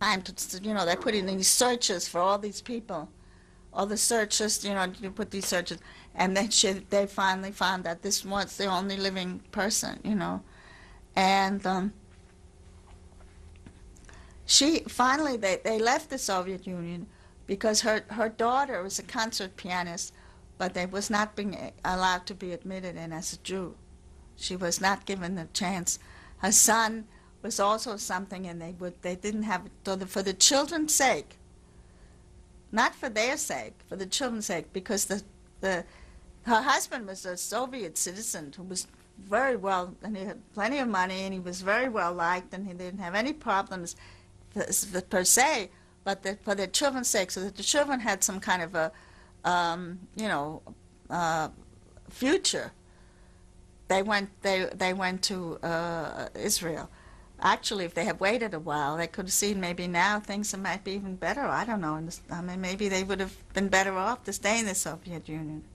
time to, they put in these searches for all these people, all the searches, you put these searches, and then they finally found that this was the only living person, and they left the Soviet Union because her daughter was a concert pianist, but they was not being allowed to be admitted in as a Jew. She was not given the chance. Her son was also something, and they didn't have, for the children's sake, not for their sake, for the children's sake, because her husband was a Soviet citizen who was very well, and he had plenty of money, and he was very well liked, and he didn't have any problems per se, but for the children's sake, so that the children had some kind of a, future. They went to Israel. Actually, if they had waited a while, they could have seen maybe now things might be even better. I don't know. I mean, maybe they would have been better off to stay in the Soviet Union,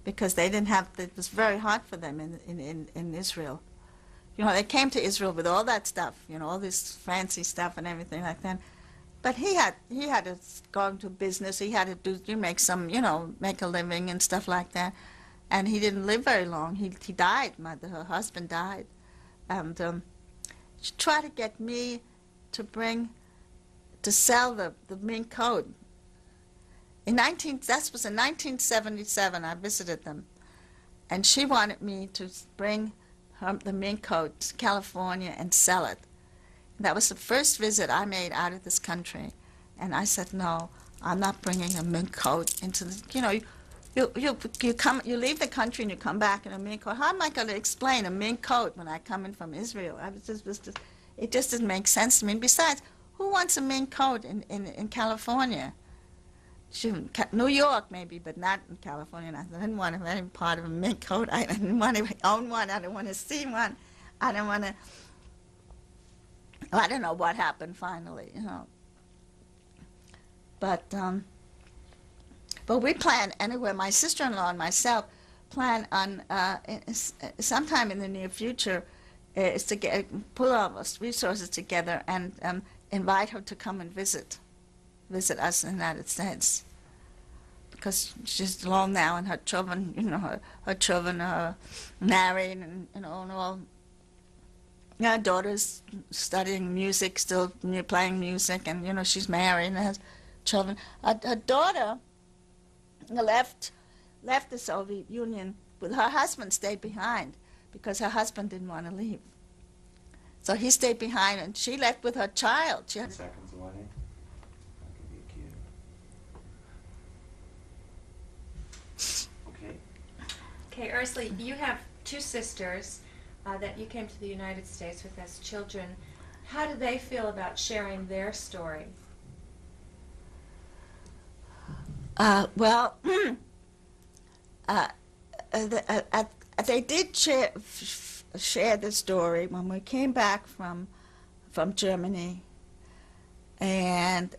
because they didn't have. It was very hard for them in Israel. They came to Israel with all that stuff, all this fancy stuff and everything like that. But he had to go into business. He had to make some, make a living and stuff like that. And he didn't live very long. He died. Her husband died, and she tried to get me to sell the mink coat. That was in 1977. I visited them, and she wanted me to bring the mink coat to California and sell it. That was the first visit I made out of this country, and I said, no, I'm not bringing a mink coat into the, you leave the country and you come back in a mink coat. How am I going to explain a mink coat when I come in from Israel? It just didn't make sense to me. And besides, who wants a mink coat in California? New York maybe, but not in California. I didn't want to have any part of a mink coat. I didn't want to own one. I didn't want to see one. I didn't want to. I don't know what happened finally, But we plan anyway. My sister-in-law and myself plan on sometime in the near future is to pull our resources together and invite her to come and visit us in the United States, because she's alone now, and her children, her children are married, and all. Her daughter's studying music, still playing music, and she's married and has children. Her daughter left the Soviet Union, but her husband stayed behind because her husband didn't want to leave. So he stayed behind, and she left with her child. She had seconds away. That could be cute. Okay, Ursula, you have two sisters that you came to the United States with as children. How do they feel about sharing their story? They did share the story when we came back from Germany, and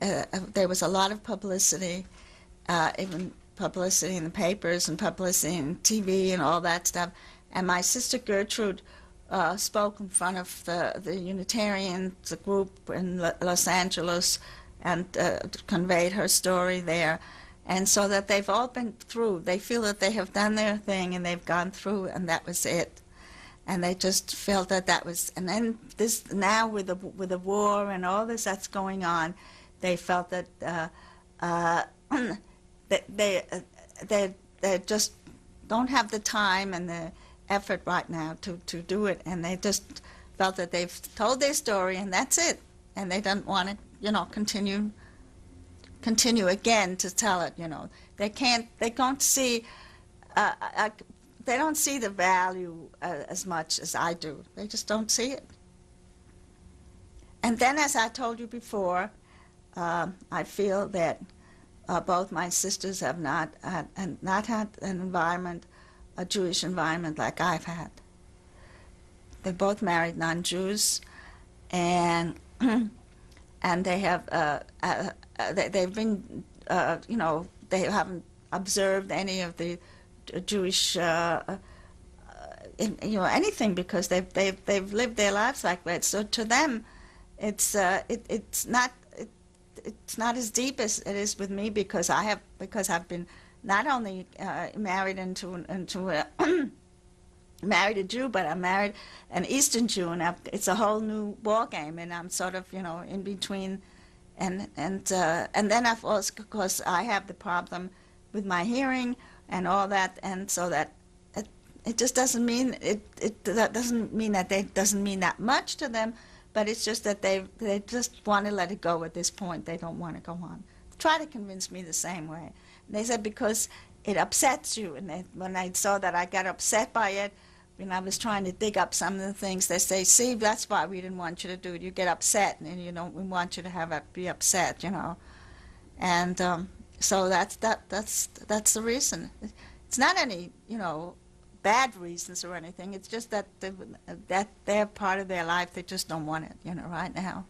there was a lot of publicity, even publicity in the papers and publicity in TV and all that stuff. And my sister Gertrude spoke in front of the Unitarians group in Los Angeles and conveyed her story there. And so that they've all been through. They feel that they have done their thing and they've gone through, and that was it. And they just felt that was. And then this now with the war and all this that's going on, they felt that that they just don't have the time and the effort right now to do it, and they just felt that they've told their story and that's it, and they don't want to continue again to tell it. They don't see the value as much as I do. They just don't see it. And then, as I told you before, I feel that both my sisters have not had an environment, a Jewish environment like I've had. They both married non-Jews, and they have they've been they haven't observed any of the Jewish anything, because they've lived their lives like that. So to them, it's not it's not as deep as it is with me because I've been not only married into a married a Jew, but I married an Eastern Jew, and it's a whole new ball game, and I'm sort of in between, and then I've also, of course, I have the problem with my hearing and all that, and so that it just doesn't mean that doesn't mean that they doesn't mean that much to them, but it's just that they just want to let it go at this point. They don't want to go on. Try to convince me the same way. And they said because it upsets you, and when I saw that I got upset by it, when I was trying to dig up some of the things, they say, see, that's why we didn't want you to do it. You get upset, and we want you to have it be upset, And so that's the reason. It's not any, bad reasons or anything. It's just that that they're part of their life. They just don't want it, right now.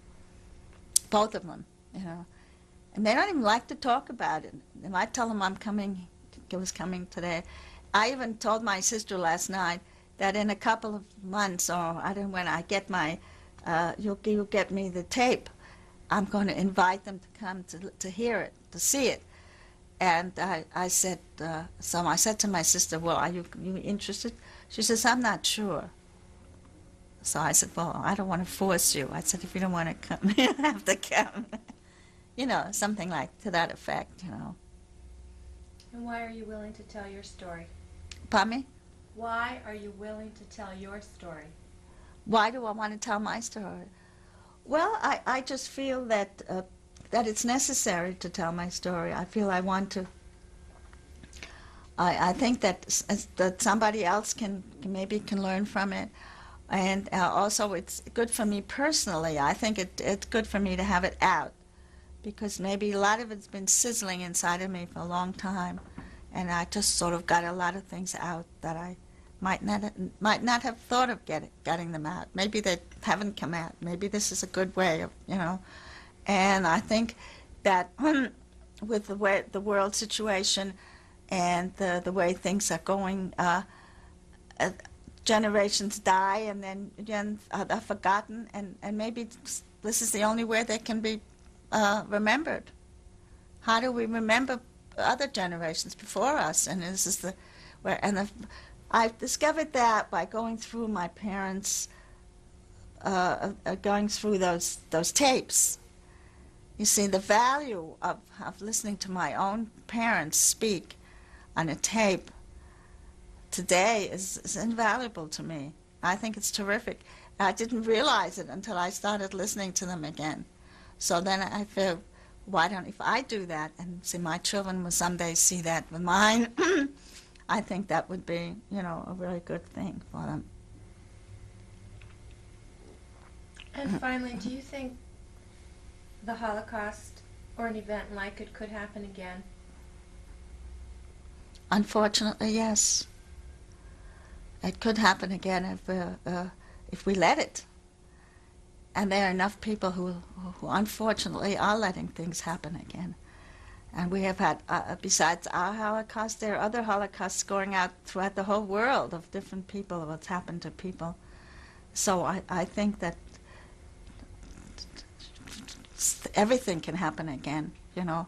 Both of them, And they don't even like to talk about it. If I tell them I was coming today, I even told my sister last night that in a couple of months, or I don't know when I get my, you'll get me the tape, I'm going to invite them to come to hear it, to see it. And I said, so I said to my sister, well, are you interested? She says, I'm not sure. So I said, well, I don't want to force you. I said, if you don't want to come, you don't have to come. Something like to that effect, And why are you willing to tell your story? Pardon me? Why are you willing to tell your story? Why do I want to tell my story? Well, I just feel that it's necessary to tell my story. I feel I want to. I think that somebody else can learn from it, and also it's good for me personally. I think it's good for me to have it out, because maybe a lot of it's been sizzling inside of me for a long time, and I just sort of got a lot of things out that I might not have thought of getting them out. Maybe they haven't come out. Maybe this is a good way of, And I think that with the world situation and the way things are going, generations die and then again are forgotten, and maybe this is the only way they can be remembered. How do we remember other generations before us? And this is I've discovered that by going through my parents, going through those tapes. You see, the value of listening to my own parents speak on a tape today is invaluable to me. I think it's terrific. I didn't realize it until I started listening to them again. So then I feel, if I do that and see my children will someday see that with mine, I think that would be, a really good thing for them. And finally, do you think the Holocaust or an event like it could happen again? Unfortunately, yes. It could happen again if we let it. And there are enough people who unfortunately are letting things happen again. And we have had, besides our Holocaust, there are other Holocausts going out throughout the whole world of different people, what's happened to people. So I think that everything can happen again, And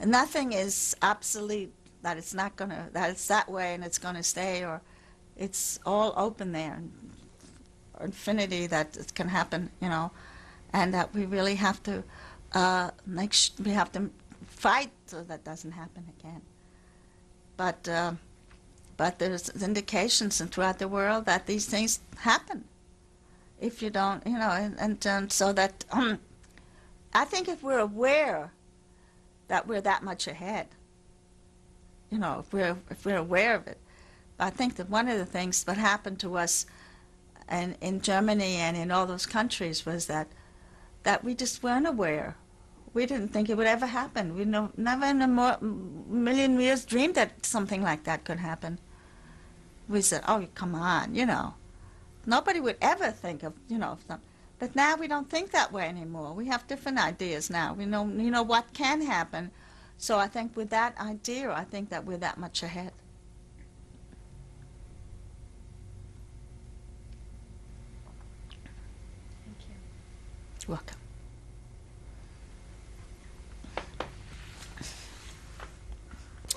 nothing is obsolete, that it's not that it's that way and it's going to stay, or it's all open there, or infinity that it can happen, and that we really have to we have to fight so that doesn't happen again. But there's indications throughout the world that these things happen. If you don't, and so that I think if we're aware that we're that much ahead, if we're aware of it. I think that one of the things that happened to us in Germany and in all those countries was that we just weren't aware. We didn't think it would ever happen. We never in a million years dreamed that something like that could happen. We said, oh, come on, Nobody would ever think of, something. But now we don't think that way anymore. We have different ideas now. We know what can happen. So I think with that idea, I think that we're that much ahead. Thank you. welcome.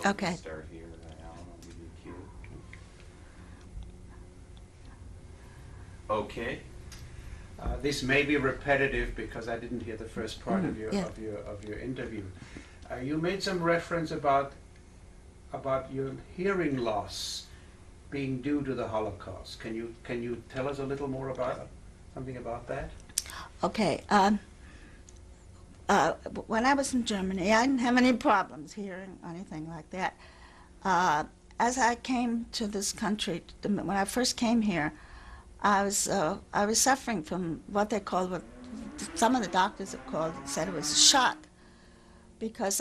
Okay. Start here, Alan, I'll give you a cue. Okay. This may be repetitive because I didn't hear the first part of your yeah. of your interview. You made some reference about your hearing loss being due to the Holocaust. Can you tell us a little more about something about that? Okay. When I was in Germany, I didn't have any problems hearing or anything like that. As I came to this country, when I first came here, I was suffering from what they called, what some of the doctors have called, said it was a shock, because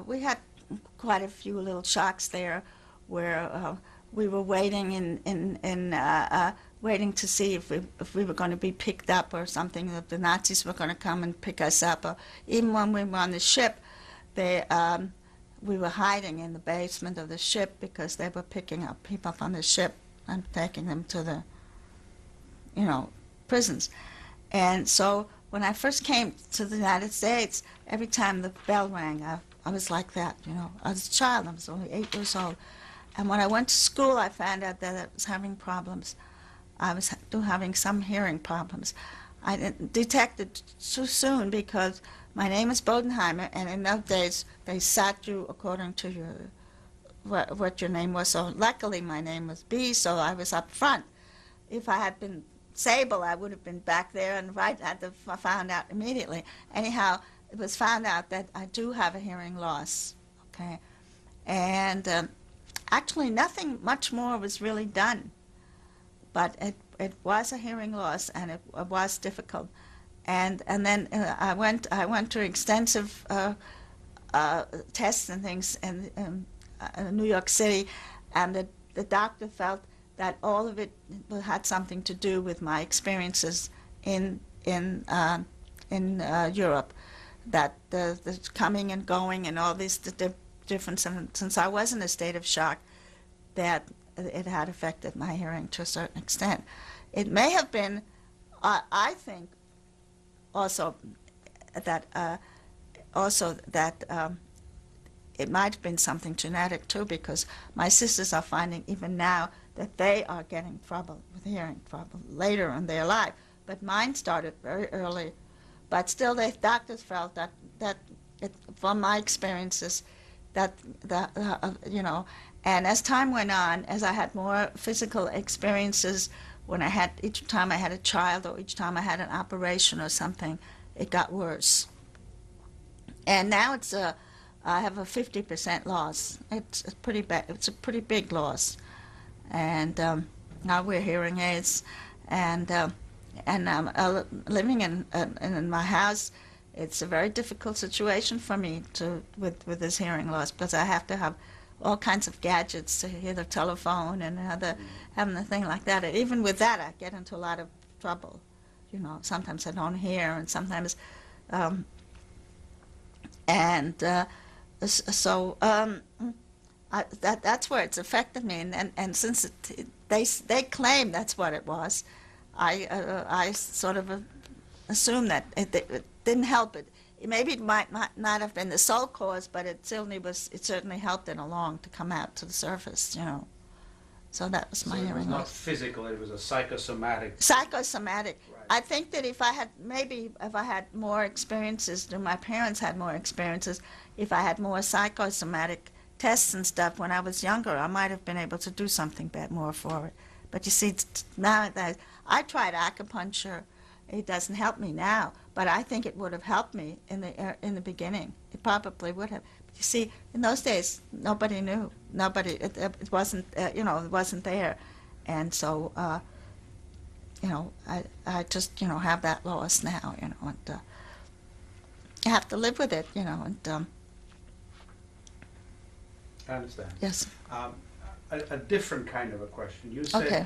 we had quite a few little shocks there, where we were waiting waiting to see if we were going to be picked up or something, if the Nazis were going to come and pick us up, or even when we were on the ship, we were hiding in the basement of the ship because they were picking up people on the ship and taking them to the prisons. And so when I first came to the United States, every time the bell rang, I was like that, I was a child, I was only 8 years old. And when I went to school, I found out that I was having problems. I was having some hearing problems. I didn't detect it too soon because my name is Bodenheimer, and in those days they sat you according to what your name was. So luckily my name was B, so I was up front. If I had been Sabel, I would have been back there, and I'd have found out immediately. Anyhow, it was found out that I do have a hearing loss, okay? And actually nothing much more was really done, but it was a hearing loss, and it was difficult. And then I went to extensive tests and things in New York City, and the doctor felt that all of it had something to do with my experiences in Europe, that the coming and going and all these different, since I was in a state of shock, that it had affected my hearing to a certain extent. It may have been, I think, also that it might have been something genetic too, because my sisters are finding even now that they are getting trouble with hearing trouble later in their life. But mine started very early. But still, the doctors felt that from my experiences, and as time went on, as I had more physical experiences, each time I had a child or each time I had an operation or something, it got worse. And now I have a 50% loss. It's pretty bad. It's a pretty big loss. And now we're hearing aids, and I'm living in my house. It's a very difficult situation for me with this hearing loss, because I have to have all kinds of gadgets to hear the telephone and having the thing like that. And even with that, I get into a lot of trouble. Sometimes I don't hear, and sometimes, that's where it's affected me, and since they claim that's what it was, I sort of assume that it didn't help it. Maybe it might not have been the sole cause, but it certainly helped it along to come out to the surface, So that was my hearing loss. It was not physical; it was a psychosomatic. Psychosomatic. Right. I think that if I had more experiences, my parents had more experiences. If I had more psychosomatic tests and stuff when I was younger, I might have been able to do something more for it. But you see, nowadays, I tried acupuncture. It doesn't help me now, but I think it would have helped me in the beginning. It probably would have. But you see, in those days, nobody knew. It wasn't, it wasn't there, and so, I just, have that loss now, and I have to live with it, and. I understand. Yes. A different kind of a question. You said Okay.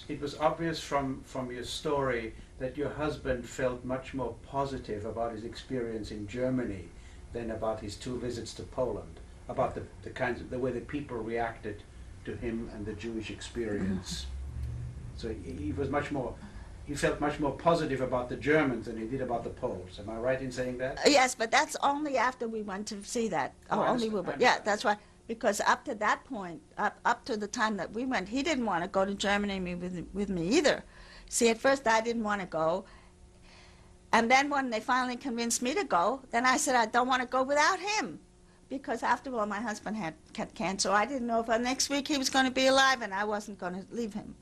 it was obvious from your story that your husband felt much more positive about his experience in Germany than about his 2 visits to Poland, about the way that people reacted to him and the Jewish experience. So he was much more he felt much more positive about the Germans than he did about the Poles. Am I right in saying that? Yes, but that's only after we went to see that. Oh, I Only understand, we, I yeah, understand. that's right. Because up to that point, up to the time that we went, he didn't want to go to Germany with me either. See, at first I didn't want to go. And then when they finally convinced me to go, then I said I don't want to go without him. Because after all, my husband had cancer. I didn't know if next week he was going to be alive, and I wasn't going to leave him.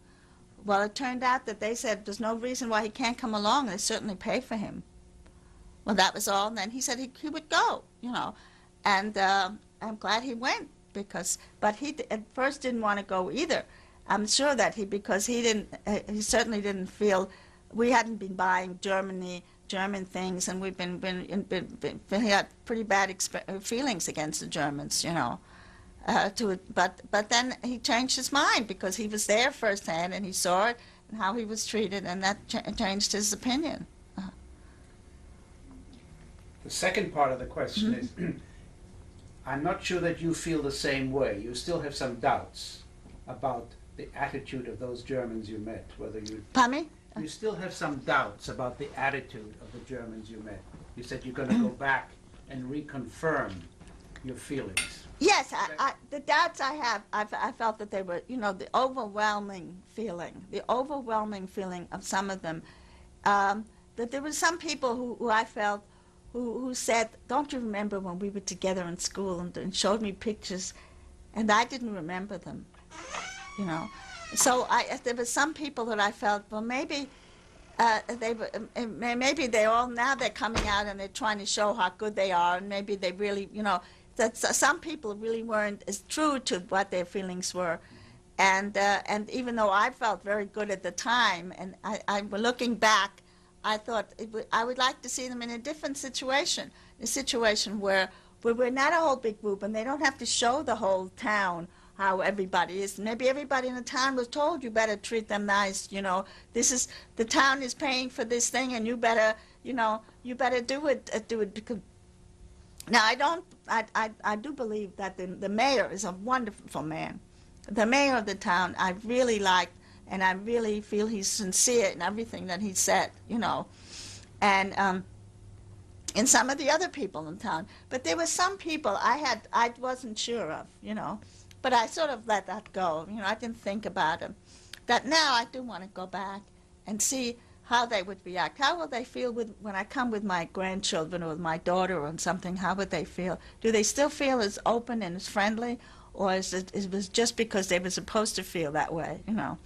Well, it turned out that they said there's no reason why he can't come along. They certainly pay for him. Well, that was all. And then he said he would go, you know. And I'm glad he went but he at first didn't want to go either. I'm sure that because he certainly didn't feel, we hadn't been buying German things, and we've he had pretty bad feelings against the Germans, you know. But then he changed his mind because he was there firsthand and he saw it and how he was treated, and that changed his opinion. The second part of the question is, I'm not sure that you feel the same way. You still have some doubts about the attitude of those Germans you met, whether you... Pardon me? You still have some doubts about the attitude of the Germans you met. You said you're going to go back and reconfirm your feelings. Yes, the doubts I have, I felt that they were, you know, the overwhelming feeling of some of them, that there were some people who I felt who said, don't you remember when we were together in school, and showed me pictures, and I didn't remember them, you know. So there were some people that I felt, well, maybe maybe they all, now they're coming out and they're trying to show how good they are, and maybe they really, you know, that some people really weren't as true to what their feelings were. And even though I felt very good at the time, and I looking back, I thought I would like to see them in a different situation, a situation where we're not a whole big group, and they don't have to show the whole town how everybody is. Maybe everybody in the town was told, you better treat them nice, you know. The town is paying for this thing, and you better, you know, you better do it. Now, I do believe that the mayor is a wonderful man. The mayor of the town, I really liked, and I really feel he's sincere in everything that he said, you know. And some of the other people in town. But there were some people I wasn't sure of, you know. But I sort of let that go, you know. I didn't think about them. That now I do want to go back and see how they would react. How will they feel when I come with my grandchildren or with my daughter or something? How would they feel? Do they still feel as open and as friendly, or is it was just because they were supposed to feel that way, you know?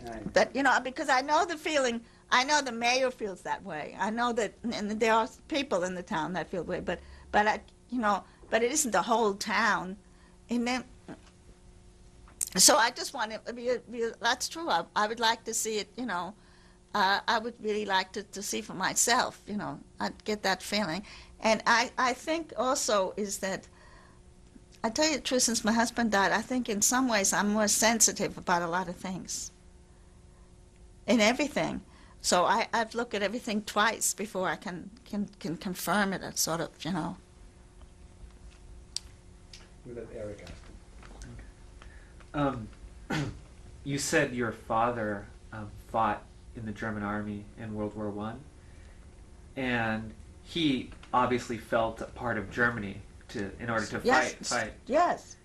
Right. But, you know, because I know the feeling, I know the mayor feels that way. I know that, and there are people in the town that feel that way, but you know, but it isn't the whole town. And then, so I just want to that's true. I would like to see it, you know. I would really like to see for myself, you know. I'd get that feeling. And I think also is that, I tell you the truth, since my husband died, I think in some ways I'm more sensitive about a lot of things. In everything. So I've looked at everything twice before I can confirm it, sort of, you know. We'll let Eric ask him. You said your father fought in the German army in World War I, and he obviously felt a part of Germany in order to fight. Yes.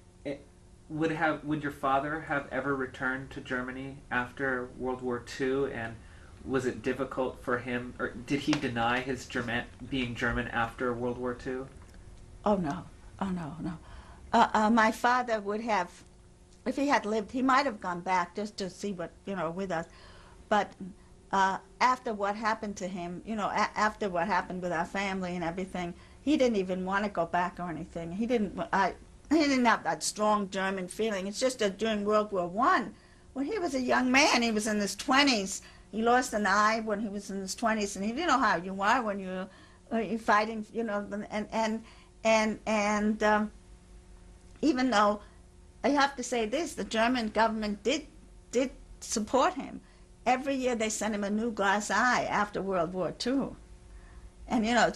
Would your father have ever returned to Germany after World War II, and was it difficult for him, or did he deny his being German after World War II? Oh no, no. My father would have, if he had lived, he might have gone back just to see what, you know, with us. But after what happened to him, you know, after what happened with our family and everything, he didn't even want to go back or anything. He didn't have that strong German feeling. It's just that during World War I, when he was a young man, he was in his 20s. He lost an eye when he was in his 20s, and he didn't know how you are when you're fighting, you know, and even though I have to say this, the German government did support him. Every year they sent him a new glass eye after World War II. And, you know,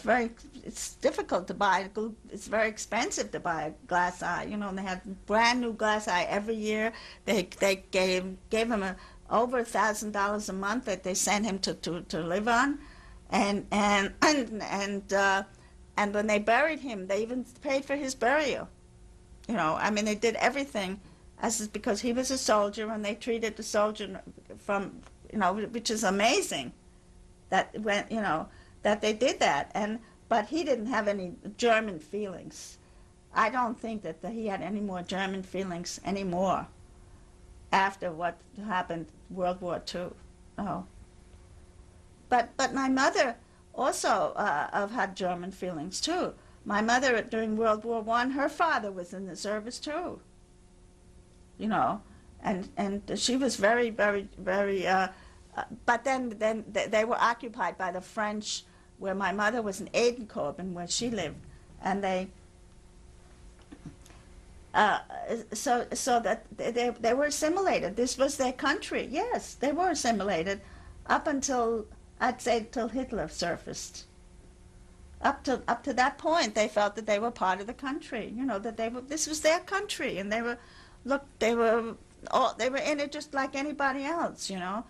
it's difficult to buy. It's very expensive to buy a glass eye, you know, and they had brand new glass eye every year. They gave him over $1,000 a month that they sent him to live on, and when they buried him, they even paid for his burial. You know, I mean, they did everything because he was a soldier, and they treated the soldier from, you know, which is amazing that that they did that. But he didn't have any German feelings. I don't think that he had any more German feelings anymore after what happened World War II. No. But my mother also had German feelings too. My mother during World War I, her father was in the service too. You know, and she was very, very, very. But then they were occupied by the French, where my mother was in Edenkoben, where she lived, and they. So that they were assimilated. This was their country. Yes, they were assimilated, up until I'd say till Hitler surfaced. Up to that point, they felt that they were part of the country. You know, that this was their country, and they were in it just like anybody else. You know,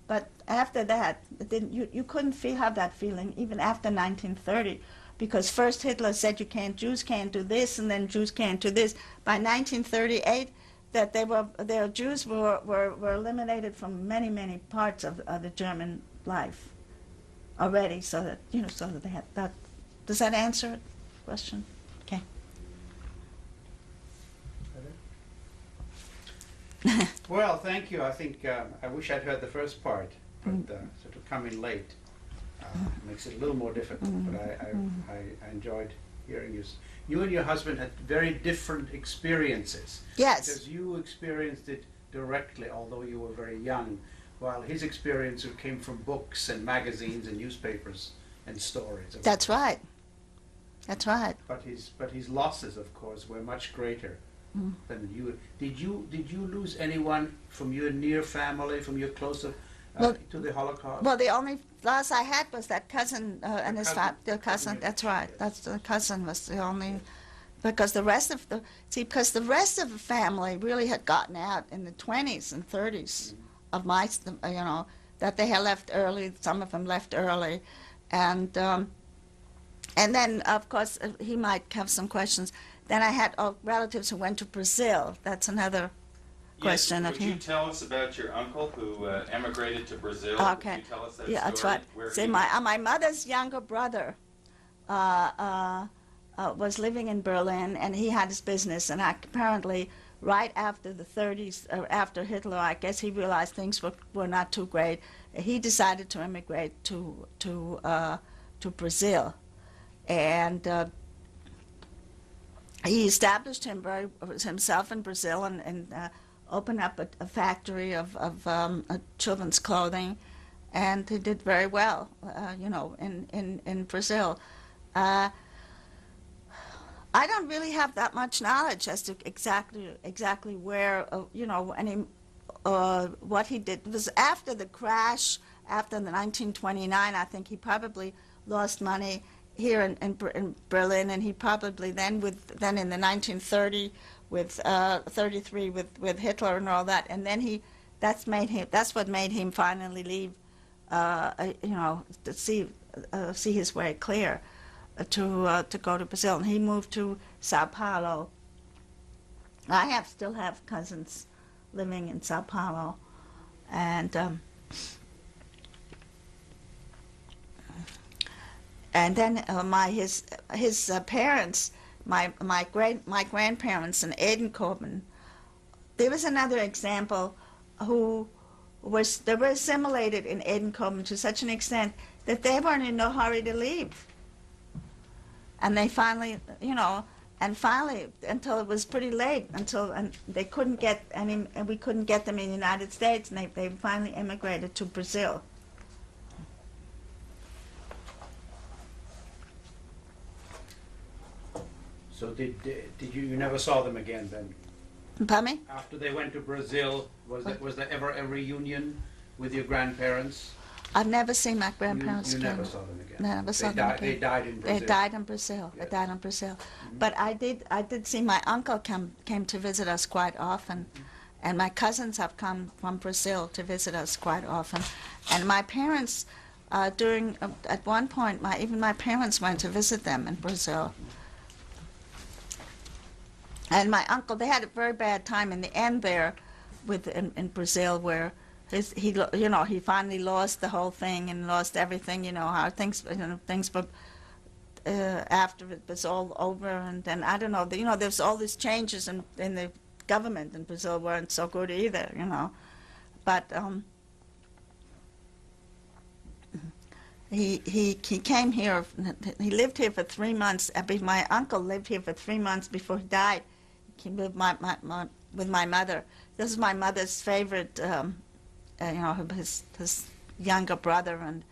but after that, you couldn't have that feeling even after 1930. Because first Hitler said Jews can't do this, and then Jews can't do this. By 1938, that their Jews were eliminated from many parts of the German life already. So that they had that. Does that answer the question? Okay. Well, thank you. I think I wish I'd heard the first part, but sort of come in late. Makes it a little more difficult, but I enjoyed hearing you. You and your husband had very different experiences. Yes. Because you experienced it directly, although you were very young, while his experience came from books and magazines and newspapers and stories. That's right. That's right. But his losses, of course, were much greater than you. Did you lose anyone from your near family, from your closer? To the Holocaust? Well, the only loss I had was that cousin and his the cousin. That's right. That's the cousin was the only, because the rest of the family really had gotten out in the 20s and 30s of my, that they had left early. Some of them left early, and then of course he might have some questions. Then I had relatives who went to Brazil. That's another question. Yes, would you tell us about your uncle who emigrated to Brazil? Okay. Would you tell us that yeah, story? that's right. Where See, he- my mother's younger brother was living in Berlin, and he had his business, and apparently right after the 30s, or after Hitler, I guess he realized things were not too great. He decided to emigrate to Brazil, and he established himself in Brazil and opened up a factory of children's clothing, and he did very well, in Brazil. I don't really have that much knowledge as to exactly where, what he did. It was after the crash, after the 1929. I think he probably lost money here in Berlin, and he probably then in the 1930 with 33 with Hitler and all that, and then that's what made him finally leave, to see his way clear, to go to Brazil, and he moved to Sao Paulo. I still have cousins living in Sao Paulo, and then his parents. My grandparents in Edenkoben. There was another example they were assimilated in Edenkoben to such an extent that they weren't in no hurry to leave. And they finally, until it was pretty late, and they couldn't get and we couldn't get them in the United States, and they finally immigrated to Brazil. So did you never saw them again then? Pardon me? After they went to Brazil, was there ever a reunion with your grandparents? I've never seen my grandparents You again. never saw them again. Never saw them again. They died in Brazil. They died in Brazil. Yes. They died in Brazil. But I did see my uncle came to visit us quite often, And my cousins have come from Brazil to visit us quite often. And my parents, at one point, even my parents went to visit them in Brazil. And my uncle, they had a very bad time in the end there in Brazil, where he finally lost the whole thing and lost everything, how things were, after it was all over. And then, I don't know, there's all these changes in the government in Brazil weren't so good either, But he came here, he lived here for 3 months. My uncle lived here for 3 months before he died. He came with my mother. This is my mother's favorite, his younger brother,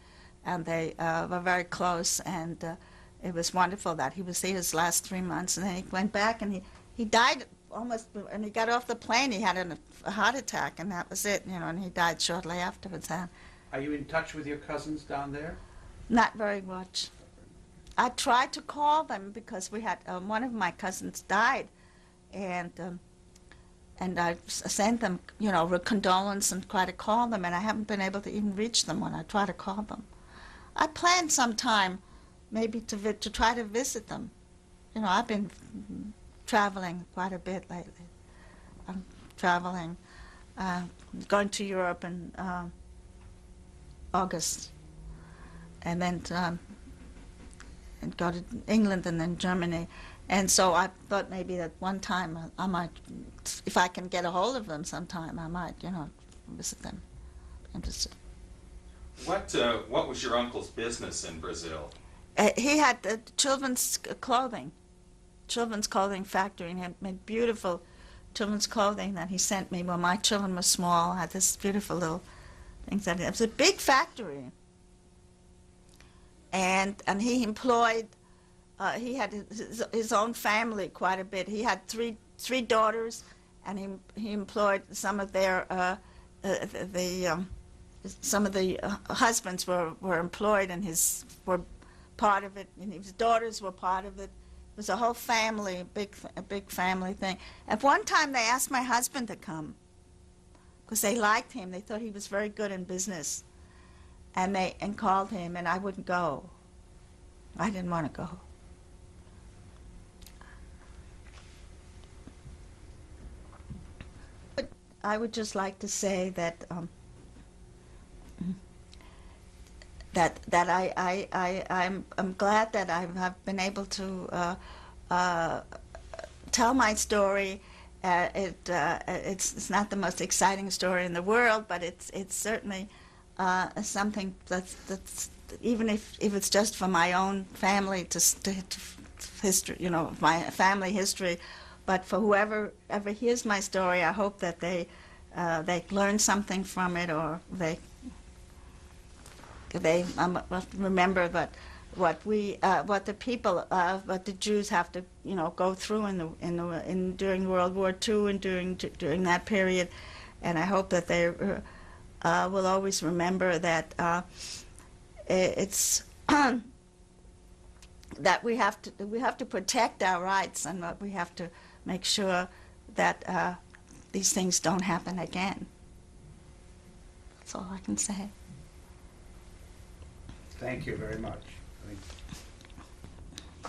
and they were very close, and it was wonderful that he was here his last 3 months, and then he went back, and he died almost, and he got off the plane, he had a heart attack, and that was it, and he died shortly afterwards. Are you in touch with your cousins down there? Not very much. I tried to call them because we had, one of my cousins died, and I sent them, condolence and try to call them, and I haven't been able to even reach them when I try to call them. I plan sometime maybe to try to visit them. I've been traveling quite a bit lately. I'm traveling, going to Europe in August, and then and go to England and then Germany. And so I thought maybe that one time I might, if I can get a hold of them sometime, I might, visit them. Interested. What was your uncle's business in Brazil? He had children's clothing factory, and he had made beautiful children's clothing that he sent me when my children were small. I had this beautiful little things that it was a big factory, and he employed. He had his own family quite a bit. He had three daughters, and he employed some of their some of the husbands were employed, and were part of it, and his daughters were part of it. It was a whole family, a big family thing. At one time, they asked my husband to come because they liked him. They thought he was very good in business, and called him, and I wouldn't go. I didn't want to go. But I would just like to say that I'm glad that I have been able to tell my story. It's not the most exciting story in the world, but it's certainly something that's even if it's just for my own family to history, my family history. But for whoever ever hears my story, I hope that they learn something from it, or they remember that what the Jews have to go through during World War II and during that period, and I hope that they will always remember that it's that we have to protect our rights, and that we have to make sure that these things don't happen again. That's all I can say. Thank you very much.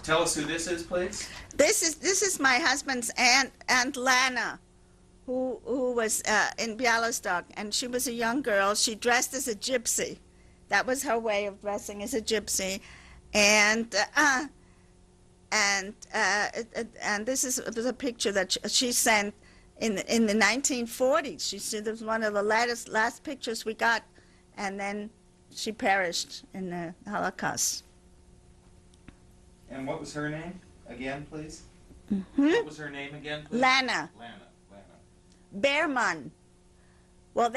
Tell us who this is, please. This is my husband's Aunt Lana, who was in Bialystok, and she was a young girl. She dressed as a gypsy. That was her way of dressing, as a gypsy, and this was a picture that she sent in the 1940s. She said it was one of the last pictures we got, and then she perished in the Holocaust. And what was her name again, please? Mm-hmm. What was her name again, please? Lana. Lana. Behrman. Well,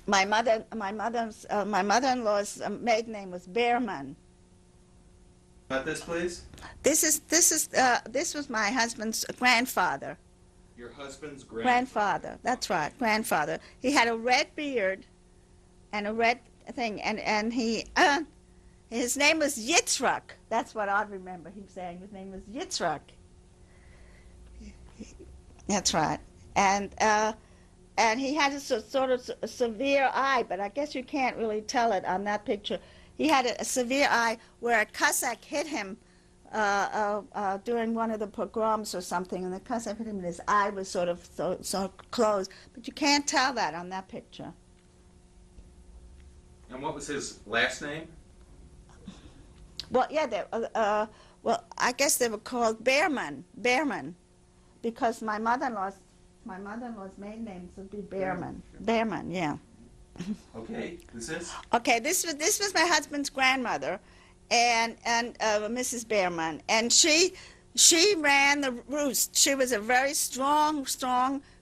my mother-in-law's maiden name was Behrman. About this, please. This was my husband's grandfather. Your husband's Grandfather. That's right, grandfather. He had a red beard and a red thing, and he his name was Yitzhak. That's what I remember him saying. His name was Yitzhak. That's right. And he had a sort of severe eye, but I guess you can't really tell it on that picture. He had a severe eye where a Cossack hit him during one of the pogroms or something, and the Cossack hit him, and his eye was sort of so closed. But you can't tell that on that picture. And what was his last name? Well, yeah, well, I guess they were called Behrman, because my mother-in-law's maiden name would be Behrman. Behrman, yeah. Okay, this is? Okay, this was my husband's grandmother, and Mrs. Behrman, and she ran the roost. She was a very strong,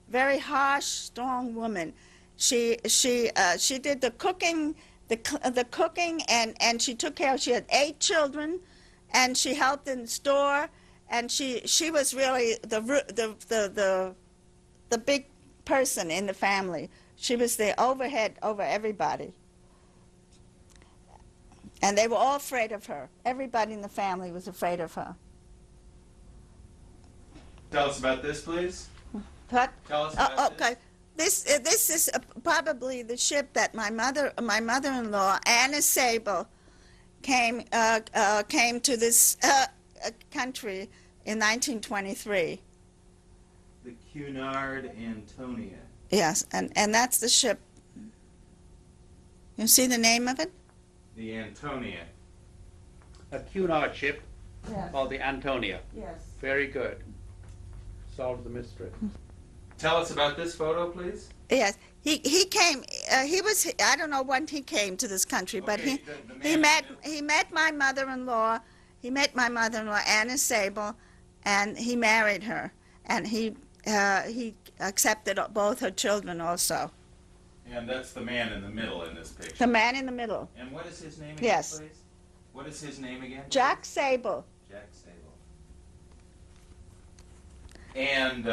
very harsh, strong woman. She did the cooking, the cooking, and she took care. She had 8 children, and she helped in the store, and she was really the big person in the family. She was the overhead over everybody. And they were all afraid of her. Everybody in the family was afraid of her. Tell us about this, please. What? Tell us about okay. This is probably the ship that my mother-in-law, Anna Sabel, came to this country in 1923. The Cunard Antonia. Yes, and that's the ship. You see the name of it? The Antonia. A Cunard ship Yes. called the Antonia. Yes. Very good. Solved the mystery. Tell us about this photo, please. Yes. He came. He was. I don't know when he came to this country, but Okay, the he man met my mother-in-law. He met my mother-in-law, Anna Sabel, and he married her. And he accepted both her children also. And that's the man in the middle in this picture. The man in the middle. And what is his name again, Yes. please? What is his name again? Jack Sabel. Jack Sabel. And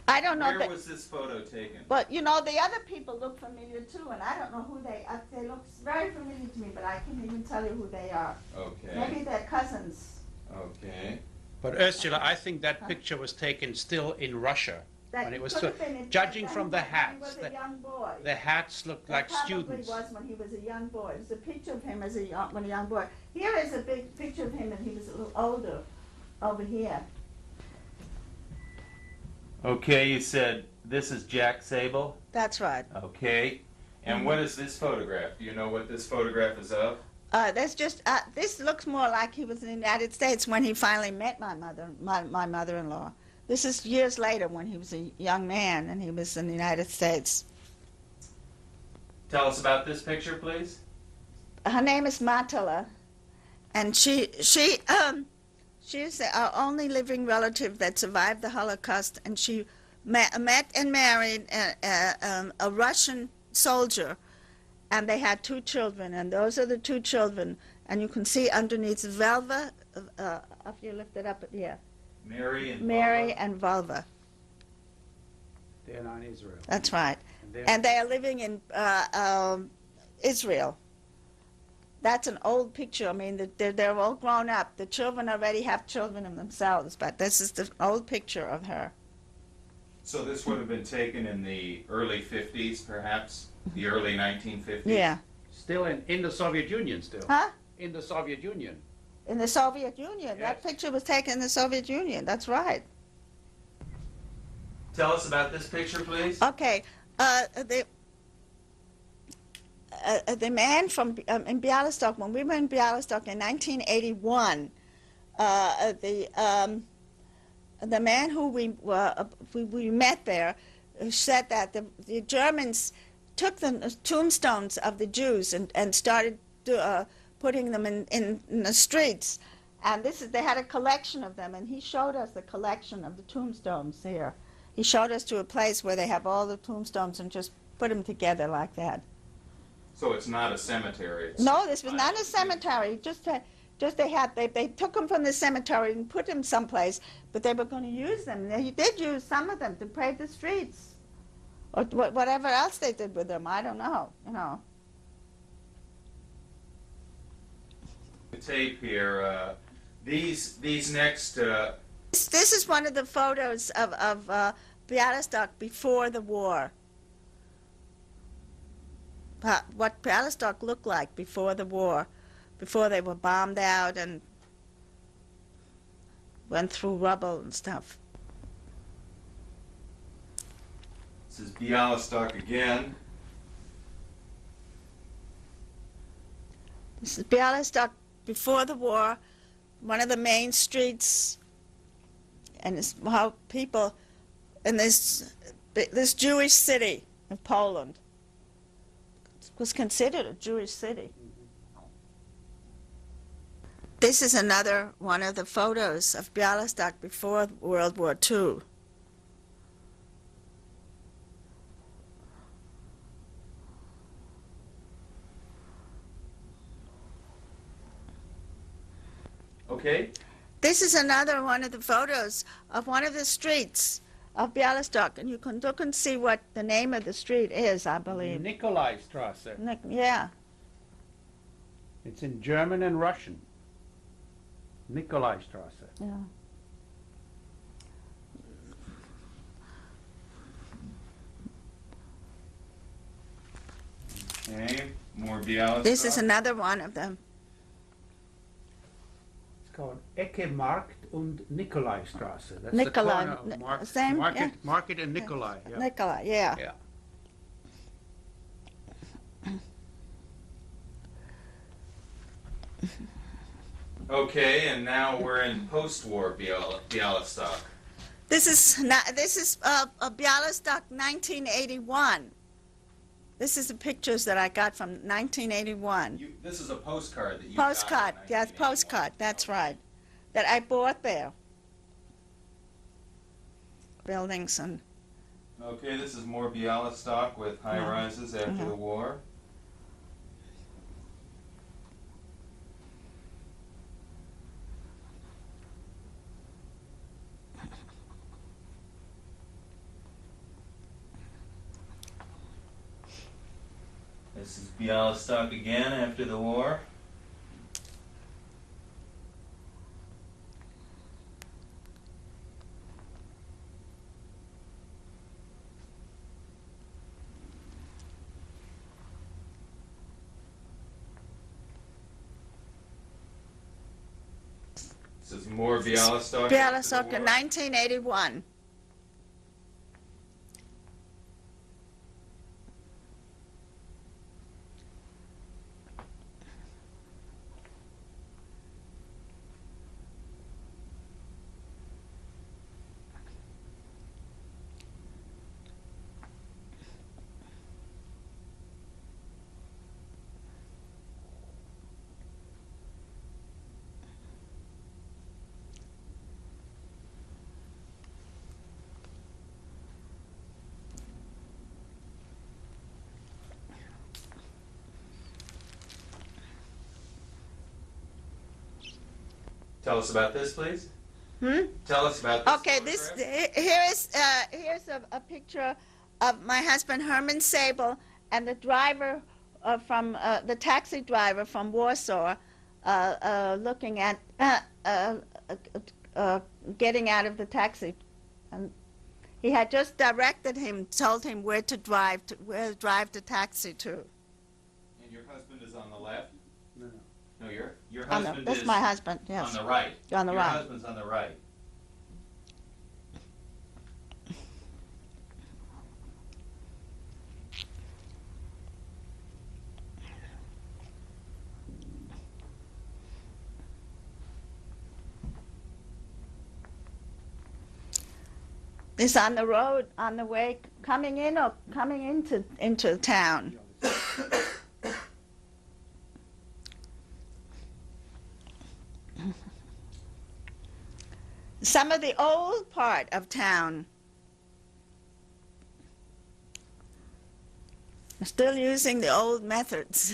I don't know. where was this photo taken? But you know, the other people look familiar too, and I don't know who they are. They look very familiar to me, but I can't even tell you who they are. Okay. Maybe they're cousins. Okay. But Ursula, I think that picture was taken still in Russia. That When it was could so- have been judging from the when hats, he was the- a young boy. The hats looked like That students. probably was when he was a young boy. There's a picture of him as a young boy. Here is a big picture of him when he was a little older, over here. Okay, you said this is Jack Sabel. That's right. Okay. And what is this photograph? Do you know what this photograph is of? That's just. This looks more like he was in the United States when he finally met my mother-in-law. This is years later when he was a young man and he was in the United States. Tell us about this picture, please. Her name is Matala, and she's our only living relative that survived the Holocaust, and she met and married a Russian soldier, and they had 2 children, and those are the 2 children, and you can see underneath Velva, if you lift it up, yeah, Mary and Mary Paula. and Vulva. They're not in Israel. That's right. they're- And they are living in Israel. That's an old picture. I mean, they're all grown up. The children already have children of themselves, but this is the old picture of her. So this would have been taken in the early 50s, perhaps? The early 1950s? Yeah. Still in the Soviet Union still. Huh? In the Soviet Union. In the Soviet Union. That Yes. picture was taken in the Soviet Union. That's right. Tell us about this picture, please. Okay. The man from in Bialystok, when we were in Bialystok in 1981, the man who we met there said that the Germans took the tombstones of the Jews and started putting them in the streets. And they had a collection of them, and he showed us the collection of the tombstones here. He showed us to a place where they have all the tombstones and just put them together like that. So it's not a cemetery? It's No, this was not a cemetery. They took them from the cemetery and put them someplace, but they were going to use them. They did use some of them to pave the streets, or whatever else they did with them. I don't know. You know. The tape here. These next This is one of the photos of Bialystok before the war. What Bialystok looked like before the war, before they were bombed out and went through rubble and stuff. This is Bialystok again. This is Bialystok before the war, one of the main streets, and it's how people in this Jewish city of Poland was considered a Jewish city. This is another one of the photos of Bialystok before World War II. Okay. This is another one of the photos of one of the streets of Bialystok, and you can look and see what the name of the street is, I believe. Nikolaistrasse. Yeah. It's in German and Russian. Nikolaistrasse. Yeah. Okay. More Bialystok. This is another one of them. It's called Ecke Markt und Nikolaistrasse. That's Nikolai, the corner of same, yeah. Market and Nikolai. Yeah. Nikolai, yeah. Yeah. Okay, and now we're in post-war Bialystok. This is Bialystok 1981. This is the pictures that I got from 1981. This is a postcard that you Postcard, got in yes, 1981. postcard, that's right. That I bought there. Buildings and Okay, this is more Bialystok with high-rises after the war. This is Bialystok again after the war. This is more Bialystok. Bialystok in 1981. Tell us about this, please. Hmm? Tell us about this. Okay, here's a picture of my husband Herman Sabel and the driver from the taxi driver from Warsaw, looking at getting out of the taxi, and he had just directed him, told him where to drive the taxi to. And your husband is on the left. No. No, your husband That's is my husband. Yes. on the right. On the your right. husband's on the right. Is on the road on the way coming in or coming into town. Some of the old part of town. Still using the old methods.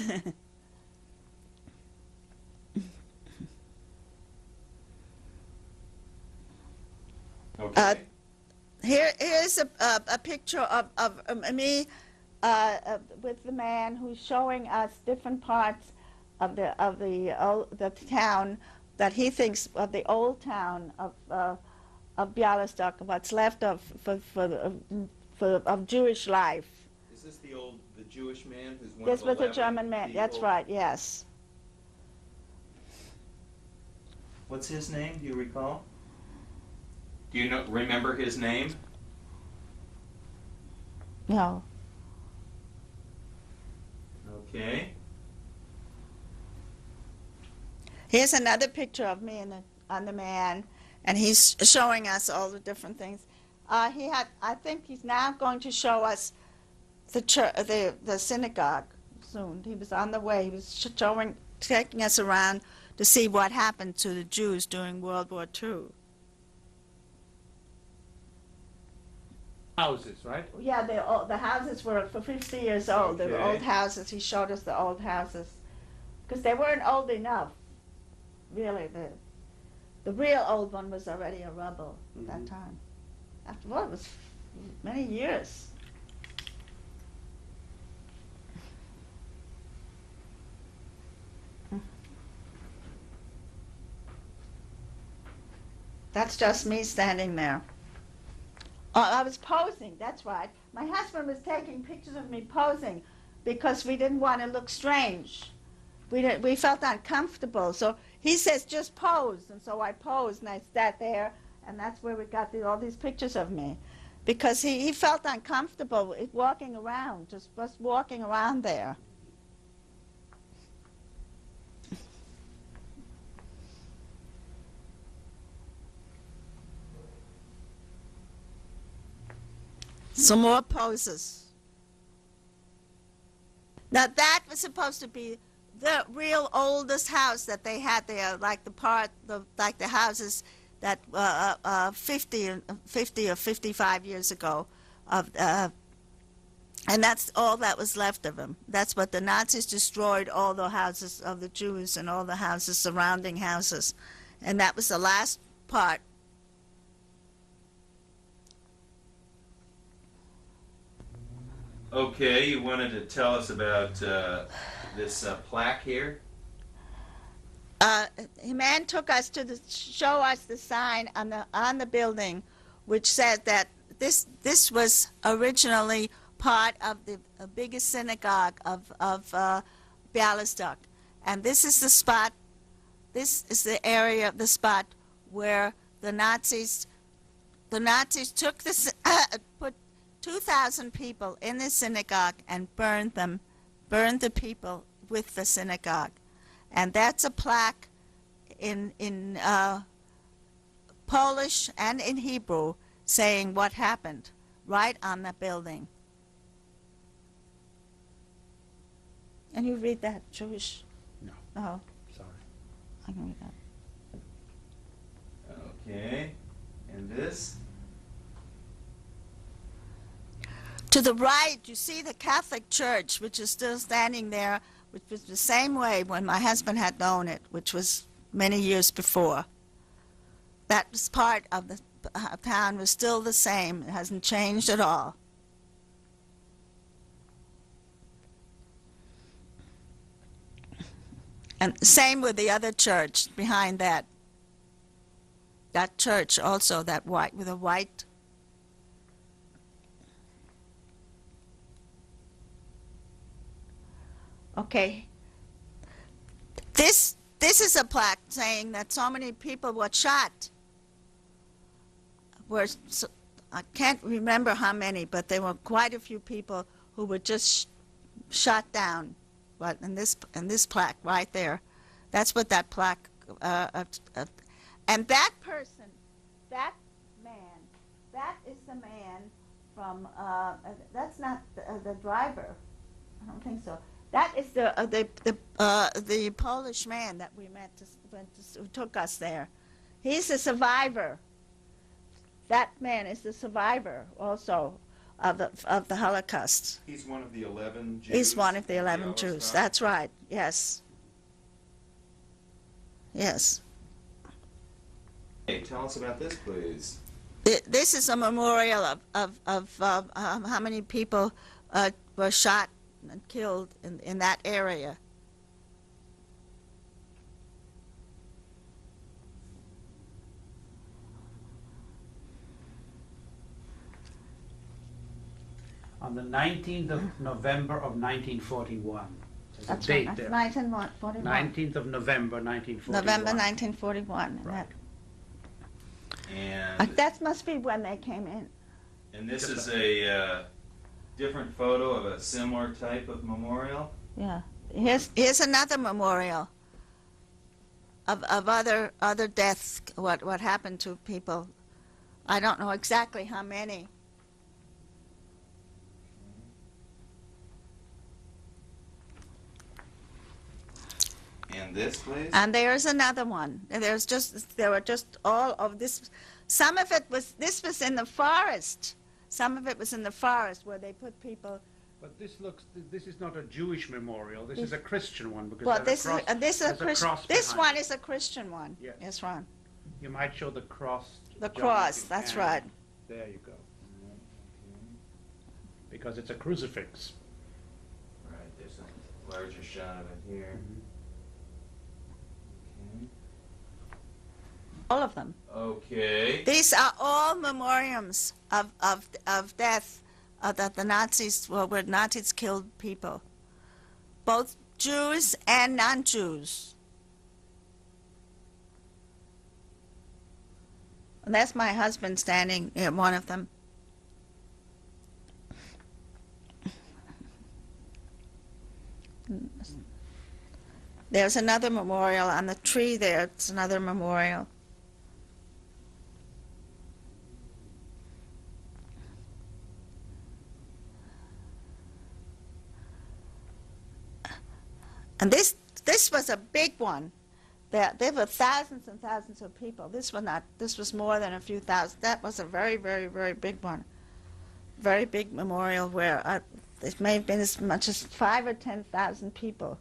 Okay. Here's a picture of me with the man who's showing us different parts of the town that he thinks of the old town of Bialystok, what's left of of Jewish life. Is this the Jewish man who's one This of was a 11 German man. That's people? right. Yes. What's his name? Do you recall? Do you remember his name? No. Okay. Here's another picture of me on the man, and he's showing us all the different things. I think he's now going to show us the synagogue soon. He was on the way. He was taking us around to see what happened to the Jews during World War II. Houses, right? Yeah, the houses were for 50 years old. They were Okay. old houses. He showed us the old houses because they weren't old enough. Really, the real old one was already a rubble at that time. After all, it was many years. That's just me standing there. Oh, I was posing, that's right. My husband was taking pictures of me posing because we didn't want to look strange. We felt uncomfortable. So he says, just pose. And so I posed and I sat there, and that's where we got all these pictures of me. Because he felt uncomfortable walking around, just walking around there. Some more poses. Now that was supposed to be the real oldest house that they had there, like the houses that 50 or 55 years ago, and that's all that was left of them. That's what the Nazis destroyed, all the houses of the Jews and all the houses, surrounding houses, and that was the last part. Okay, you wanted to tell us about this plaque here? A man took us to show us the sign on the building, which said that this was originally part of the biggest synagogue of Bialystok, and this is the spot. This is the area of the spot where the Nazis took put 2,000 people in the synagogue and burned the people with the synagogue. And that's a plaque in Polish and in Hebrew saying what happened right on the building. And you read that, Jewish? No. Oh, Sorry. I can read that. Okay. And this? To the right, you see the Catholic Church, which is still standing there, which was the same way when my husband had known it, which was many years before. That was part of the town, was still the same. It hasn't changed at all. And same with the other church behind that. That church also, that white, with a white. Okay. This is a plaque saying that so many people were shot. I can't remember how many, but there were quite a few people who were just shot down. But in this plaque right there, that's what that plaque. And that person, that man, that is the man from. That's not the driver. I don't think so. That is the Polish man that we met who took us there. He's a survivor. That man is the survivor also of the Holocaust. He's one of the 11 Jews. He's one of the in 11 Jews. Yellowstone? That's right. Yes. Yes. Hey, tell us about this, please. This is a memorial of how many people were shot and killed in that area. on the 19th of November of 1941. There's That's a date right. there. 1941. 19th of November 1941. November 1941. Right. And That must be when they came in. this is a different photo of a similar type of memorial. Yeah. Here's another memorial of other deaths. What happened to people? I don't know exactly how many. And this, please. And there's another one. And there were just all of this. Some of it was in the forest. Some of it was in the forest where they put people. But this is not a Jewish memorial. This is a Christian one because Well, there's a cross, this is a there's a Christian. cross This behind one it. is a Christian one. Yes. Yes, Ron. You might show the cross. The John, if cross. you That's can. right. There you go. Because it's a crucifix. Right, there's a larger shot of it here. All of them. Okay. These are all memoriams of death, that the Nazis, where Nazis killed people, both Jews and non-Jews. And that's my husband standing in one of them. There's another memorial on the tree there. It's another memorial. And this was a big one. There were thousands and thousands of people. This was not. This was more than a few thousand. That was a very, very, very big one. Very big memorial where it may have been as much as 5,000 or 10,000 people.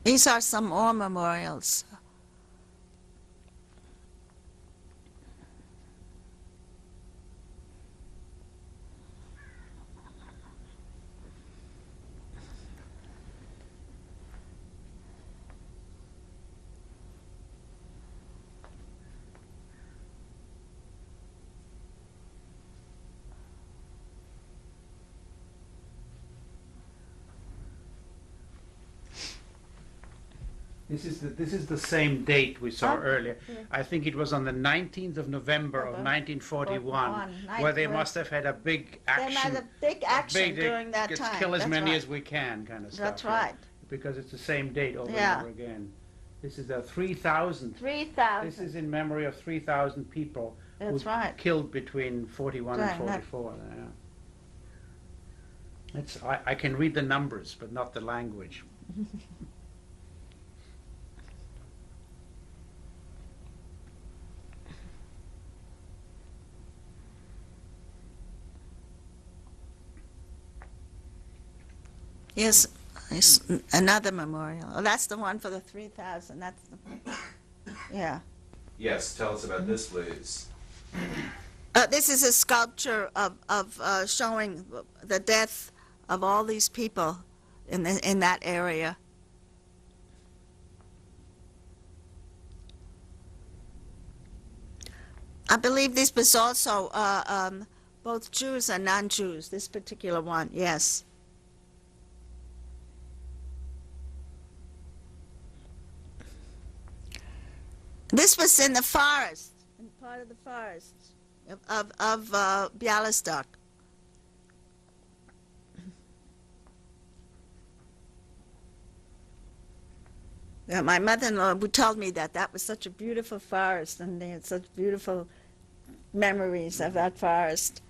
These are some more memorials. This is the same date we saw Oh, earlier. yeah. I think it was on the 19th of November of 1941, where they must have had a big They action. had a big action big, during that let's time. kill as That's many right. as we can, kind of stuff. That's yeah. right. Because it's the same date over Yeah. and over again. This is the 3,000. 3,000. This is in memory of 3,000 people That's who right. killed between 41 Right, and that- 44. Yeah. I can read the numbers, but not the language. Yes, another memorial. Oh, that's the one for the 3,000. That's the, yeah. Yes, tell us about this, please. This is a sculpture of showing the death of all these people in that area. I believe this was also both Jews and non-Jews, this particular one, yes. This was in the forest, in part of the forest of Bialystok. Yeah, my mother-in-law told me that was such a beautiful forest, and they had such beautiful memories of that forest.